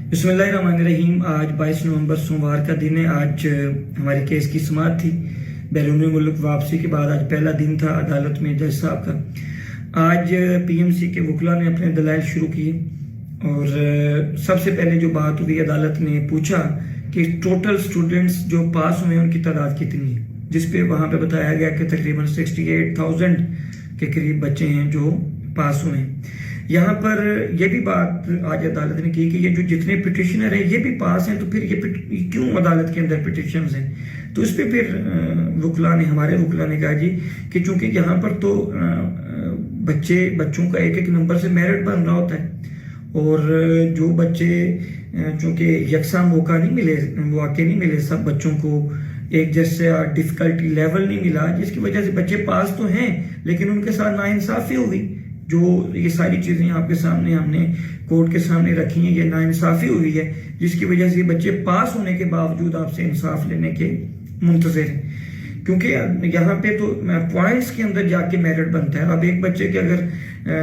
बिस्मिल्लाहिर्रहमानिर्रहीम। आज 22 नवंबर सोमवार का दिन है। आज हमारे केस की समाअत थी। बैरून मुल्क वापसी के बाद आज पहला दिन था अदालत में जज साहब का। आज पीएमसी के वकला ने अपने दलाइल शुरू किए और सबसे पहले जो बात हुई, अदालत ने पूछा कि टोटल स्टूडेंट्स जो पास हुए उनकी तादाद कितनी है, जिस पे वहाँ पे बताया गया कि तकरीबन 68,000 के करीब बच्चे हैं जो पास हुए हैं। यहाँ पर यह भी बात आज अदालत ने की कि ये जो जितने पिटिशनर हैं ये भी पास हैं, तो फिर ये क्यों अदालत के अंदर पिटिशंस हैं। तो इस पे फिर हमारे वकला ने कहा जी कि चूंकि यहाँ पर तो बच्चों का एक नंबर से मेरिट बन रहा होता है और जो बच्चे चूंकि यकसा मौका नहीं मिले सब बच्चों को एक जैसा डिफिकल्टी लेवल नहीं मिला, जिसकी वजह से बच्चे पास तो हैं लेकिन उनके साथ नाइंसाफी हो गई। जो ये सारी चीजें आपके सामने हमने कोर्ट के सामने रखी हैं, ये नाइंसाफी हुई है, जिसकी वजह से बच्चे पास होने के बावजूद आपसे इंसाफ लेने के मुंतज़िर हैं। क्योंकि यहाँ पे तो पॉइंट्स के अंदर जाके मेरिट बनता है। अब एक बच्चे के अगर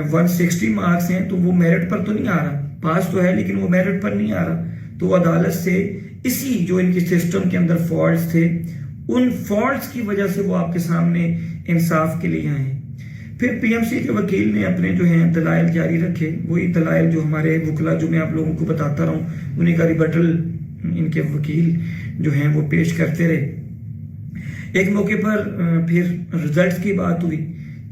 160 मार्क्स हैं तो वो मेरिट पर तो नहीं आ रहा, पास तो है लेकिन वो मेरिट पर नहीं आ रहा। तो अदालत से इसी जो इनके सिस्टम के अंदर फॉल्ट्स थे, उन फॉल्ट्स की वजह से वो आपके सामने इंसाफ के लिए आए। फिर पीएमसी के वकील ने अपने जो हैं दलाइल जारी रखे। वही दलाइल जो हमारे वकला जो मैं आप लोगों को बताता रहा हूँ, उन्हीं का रिबटल इनके वकील जो हैं वो पेश करते रहे। एक मौके पर फिर रिजल्ट की बात हुई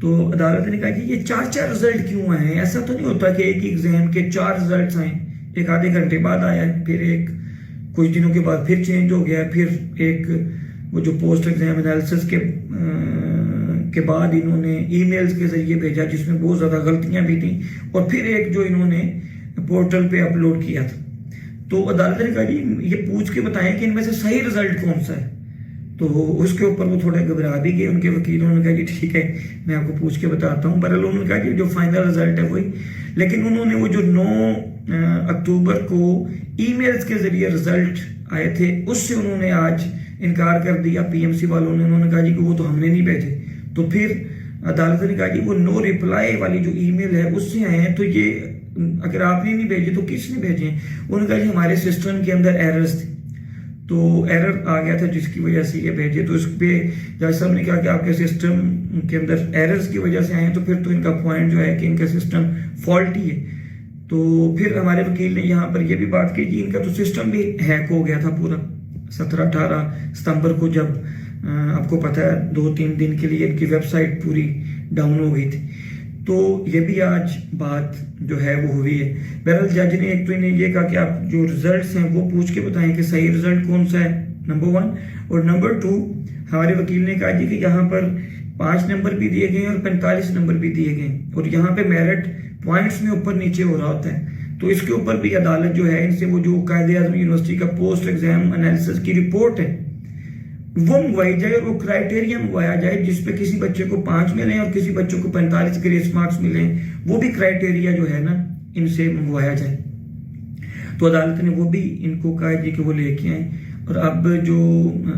तो अदालत ने कहा कि ये 4 रिजल्ट क्यों आए हैं। ऐसा तो नहीं होता कि एक ही एग्जाम के 4 रिजल्ट आए, एक आधे घंटे बाद आया है, फिर एक कुछ दिनों के बाद फिर चेंज हो गया, फिर एक वो जो पोस्ट एग्जाम एनालिसिस के बाद इन्होंने ईमेल्स के जरिए भेजा जिसमें बहुत ज्यादा गलतियां भी थी, और फिर एक जो इन्होंने पोर्टल पे अपलोड किया था। तो अदालत ने कहा जी ये पूछ के बताएं कि इनमें से सही रिजल्ट कौन सा है। तो उसके ऊपर वो थोड़े घबरा भी गए उनके वकीलों ने कहा जी ठीक है मैं आपको पूछ के बताता हूँ। बहरहाल उन्होंने कहा कि जो फाइनल रिजल्ट है वही, लेकिन उन्होंने वो जो 9 अक्टूबर को ईमेल्स के जरिए रिजल्ट आए थे उससे उन्होंने आज इनकार कर दिया पीएमसी वालों ने। उन्होंने कहा जी कि वो तो हमने नहीं भेजे। तो फिर अदालत ने कहा कि वो नो रिप्लाई वाली जो ईमेल है उससे आए हैं, तो ये अगर आपने नहीं भेजे तो किसने भेजे? उन्होंने कहा जी हमारे सिस्टम के अंदर एरर्स थे, तो एरर आ गया था जिसकी वजह से ये भेजे। तो इस पे जज साहब ने कहा कि आपके सिस्टम के अंदर एरर्स की वजह से आए हैं, तो फिर तो इनका पॉइंट जो है कि इनका सिस्टम फॉल्टी है। तो फिर हमारे वकील ने यहाँ पर यह भी बात की जी इनका तो सिस्टम भी हैक हो गया था पूरा। 17-18 सितंबर को जब आपको पता है 2-3 दिन के लिए इनकी वेबसाइट पूरी डाउन हो गई थी। तो ये भी आज बात जो है वो हुई है। बहरहाल जज ने एक तो इन्हें ये कहा कि आप जो रिजल्ट्स हैं वो पूछ के बताएं कि सही रिजल्ट कौन सा है, नंबर 1। और नंबर 2 हमारे वकील ने कहा जी कि यहाँ पर 5 नंबर भी दिए गए और 45 नंबर भी दिए गए, और यहाँ पे मेरिट पॉइंट्स में ऊपर नीचे हो रहा होता है। तो इसके ऊपर भी अदालत जो है इनसे वो जो कायदे-ए-आज़म यूनिवर्सिटी का पोस्ट एग्जाम एनालिसिस की रिपोर्ट है वो मंगवाई जाए और वो क्राइटेरिया मंगवाया जाए जिसपे किसी बच्चे को 5 मिले और किसी बच्चे को 45 ग्रेस मार्क्स मिले, वो भी क्राइटेरिया जो है ना इनसे मंगवाया जाए। तो अदालत ने वो भी इनको कहा जी कि वो लेके आए। और अब जो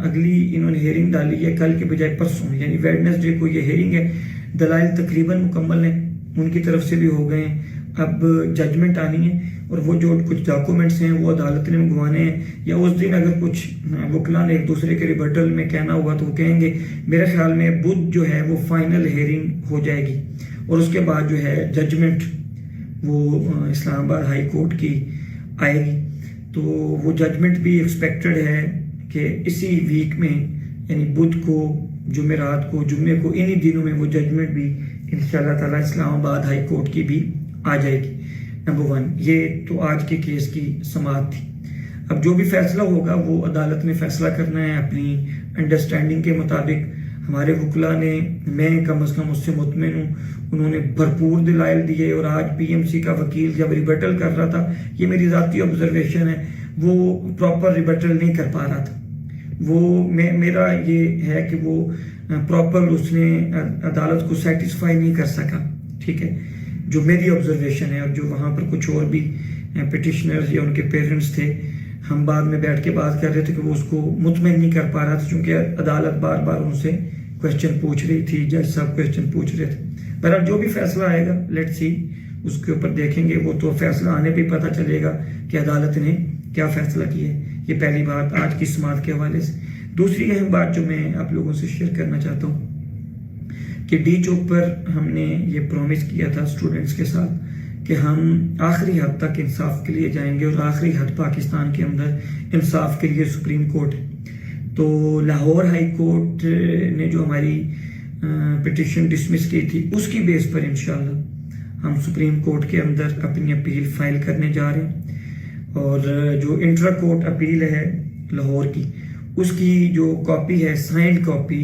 अगली इन्होंने हेयरिंग डाली है कल के बजाय परसों यानी वेडनेसडे को ये हेयरिंग है। दलाइल तकरीबन मुकम्मल है, उनकी तरफ से भी हो गए हैं। अब जजमेंट आनी है और वो जो कुछ डॉक्यूमेंट्स हैं वो अदालत ने मंगवाने हैं, या उस दिन अगर कुछ वकला ने एक दूसरे के रिबटल में कहना हुआ तो वो कहेंगे। मेरे ख्याल में बुध जो है वो फाइनल हेयरिंग हो जाएगी और उसके बाद जो है जजमेंट वो इस्लामाबाद हाई कोर्ट की आएगी। तो वो जजमेंट भी एक्सपेक्टेड है कि इसी वीक में यानी बुध को, जुमेरात को, जुम्मे को, इन्हीं दिनों में वो जजमेंट भी इंशाअल्लाह ताला इस्लामाबाद हाई कोर्ट की भी आ जाएगी। नंबर 1 ये तो आज के केस की समाअत थी। अब जो भी फैसला होगा वो अदालत ने फैसला करना है अपनी अंडरस्टैंडिंग के मुताबिक। हमारे वकला ने, मैं कम अज कम उससे मुतमिन हूँ, उन्होंने भरपूर दलाइल दिए। और आज पीएमसी का वकील जब रिबटल कर रहा था, ये मेरी ज़ाती ऑब्जर्वेशन है, वो प्रॉपर रिबटल नहीं कर पा रहा था। वो मेरा ये है कि वो प्रॉपर उसने अदालत को सेटिस्फाई नहीं कर सका, ठीक है, जो मेरी ऑब्जर्वेशन है। और जो वहाँ पर कुछ और भी पिटिशनर्स या उनके पेरेंट्स थे, हम बाद में बैठ के बात कर रहे थे कि वो उसको मुतमिन नहीं कर पा रहा था, क्योंकि अदालत बार बार उनसे क्वेश्चन पूछ रही थी, जज साहब क्वेश्चन पूछ रहे थे। बहरहाल जो भी फैसला आएगा लेट्स सी, اس کے اوپر دیکھیں گے، وہ تو فیصلہ آنے پہ پتہ چلے گا کہ عدالت نے کیا فیصلہ کیا ہے۔ یہ پہلی بات آج کی سماعت کے حوالے سے۔ دوسری اہم بات جو میں آپ لوگوں سے شیئر کرنا چاہتا ہوں کہ ڈی چوک پر ہم نے یہ پرومس کیا تھا اسٹوڈنٹس کے ساتھ کہ ہم آخری حد تک انصاف کے لیے جائیں گے، اور آخری حد پاکستان کے اندر انصاف کے لیے سپریم کورٹ ہے۔ تو لاہور ہائی کورٹ نے جو ہماری پٹیشن ڈسمس کی تھی، اس کی بیس پر انشاءاللہ ہم سپریم کورٹ کے اندر اپنی اپیل فائل کرنے جا رہے ہیں، اور جو انٹرا کورٹ اپیل ہے لاہور کی، اس کی جو کاپی ہے، سائنڈ کاپی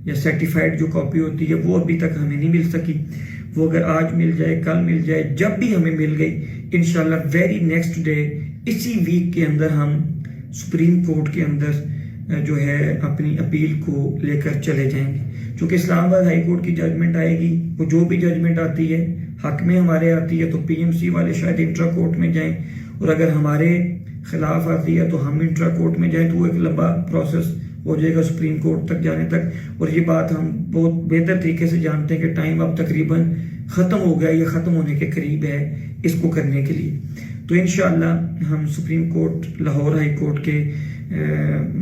یا سرٹیفائڈ جو کاپی ہوتی ہے، وہ ابھی تک ہمیں نہیں مل سکی۔ وہ اگر آج مل جائے، کل مل جائے، جب بھی ہمیں مل گئی، انشاءاللہ ویری نیکسٹ ڈے، اسی ویک کے اندر ہم سپریم کورٹ کے اندر جو ہے اپنی اپیل کو لے کر چلے جائیں گے۔ چونکہ اسلام آباد ہائی کورٹ کی ججمنٹ آئے گی، وہ جو بھی ججمنٹ آتی ہے حق میں ہمارے آتی ہے تو پی ایم سی والے شاید انٹرا کورٹ میں جائیں، اور اگر ہمارے خلاف آتی ہے تو ہم انٹرا کورٹ میں جائیں، تو وہ ایک لمبا پروسیس ہو جائے گا سپریم کورٹ تک جانے تک۔ اور یہ بات ہم بہت بہتر طریقے سے جانتے ہیں کہ ٹائم اب تقریباً ختم ہو گیا، یہ ختم ہونے کے قریب ہے اس کو کرنے کے لیے۔ تو انشاءاللہ ہم supreme court Lahore high court کے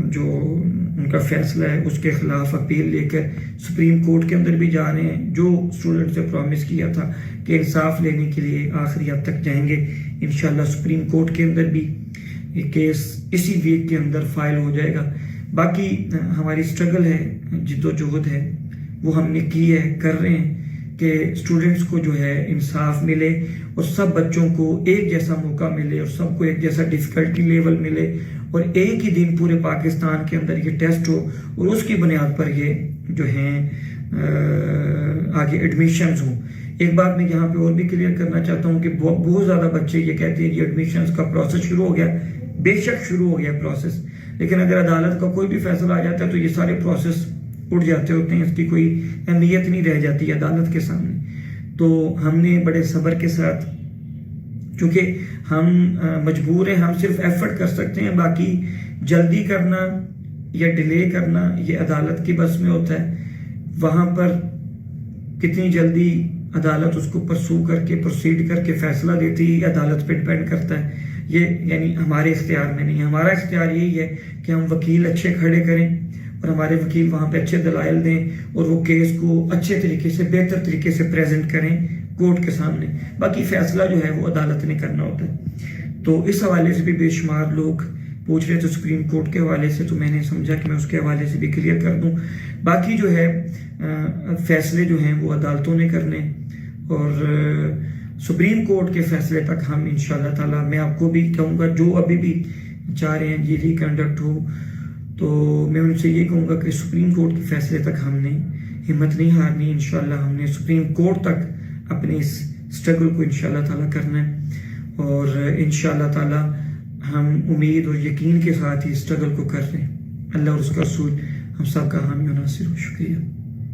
جو ان کا فیصلہ ہے اس کے خلاف اپیل لے کر سپریم کورٹ کے اندر بھی جا رہے ہیں، جو اسٹوڈنٹ سے پرومس کیا تھا کہ انصاف لینے کے لیے آخری حد تک جائیں گے۔ انشاءاللہ سپریم کورٹ کے اندر بھی یہ کیس اسی ویک کے اندر فائل ہو جائے گا۔ باقی ہماری اسٹرگل ہے، جد و جہد ہے، وہ ہم نے کی ہے، کر رہے ہیں کہ اسٹوڈنٹس کو جو ہے انصاف ملے، اور سب بچوں کو ایک جیسا موقع ملے، اور سب کو ایک جیسا ڈیفیکلٹی لیول ملے، اور ایک ہی دن پورے پاکستان کے اندر یہ ٹیسٹ ہو، اور اس کی بنیاد پر یہ جو ہیں آگے ایڈمیشنز ہوں۔ ایک بات میں یہاں پہ اور بھی کلیئر کرنا چاہتا ہوں کہ بہت زیادہ بچے یہ کہتے ہیں کہ ایڈمیشنز کا پروسیس شروع ہو گیا۔ بے شک شروع ہو گیا پروسیس، لیکن اگر عدالت کا کوئی بھی فیصلہ آ جاتا ہے تو یہ سارے پروسیس اٹھ جاتے ہوتے ہیں، اس کی کوئی اہمیت نہیں رہ جاتی عدالت کے سامنے۔ تو ہم نے بڑے صبر کے ساتھ، چونکہ ہم مجبور ہیں، ہم صرف ایفرٹ کر سکتے ہیں، باقی جلدی کرنا یا ڈیلے کرنا یہ عدالت کی بس میں ہوتا ہے۔ وہاں پر کتنی جلدی عدالت اس کو پرسو کر کے پروسیڈ کر کے فیصلہ دیتی ہے، عدالت پہ ڈپینڈ کرتا ہے۔ یہ یعنی ہمارے اختیار میں نہیں ہے۔ ہمارا اختیار یہی ہے کہ ہم وکیل اچھے کھڑے کریں، اور ہمارے وکیل وہاں پہ اچھے دلائل دیں، اور وہ کیس کو اچھے طریقے سے، بہتر طریقے سے پریزنٹ کریں کورٹ کے سامنے۔ باقی فیصلہ جو ہے وہ عدالت نے کرنا ہوتا ہے۔ تو اس حوالے سے بھی بے شمار لوگ پوچھ رہے تھے سپریم کورٹ کے حوالے سے، تو میں نے سمجھا کہ میں اس کے حوالے سے بھی کلیئر کر دوں۔ باقی جو ہے فیصلے جو ہیں وہ عدالتوں نے کرنے، اور سپریم کورٹ کے فیصلے تک ہم انشاءاللہ تعالی، میں آپ کو بھی کہوں گا جو ابھی بھی چاہ رہے ہیں جی ریکنڈکٹ ہو، تو میں ان سے یہ کہوں گا کہ سپریم کورٹ کے فیصلے تک ہم نے ہمت نہیں ہارنی۔ انشاءاللہ ہم نے سپریم کورٹ تک اپنے اس اسٹرگل کو انشاءاللہ تعالی کرنا ہے، اور انشاءاللہ تعالی ہم امید اور یقین کے ساتھ ہی اسٹرگل کو کر رہے ہیں۔ اللہ اور اس کا رسول ہم سب کا حامی و ناصر ہو۔ شکریہ۔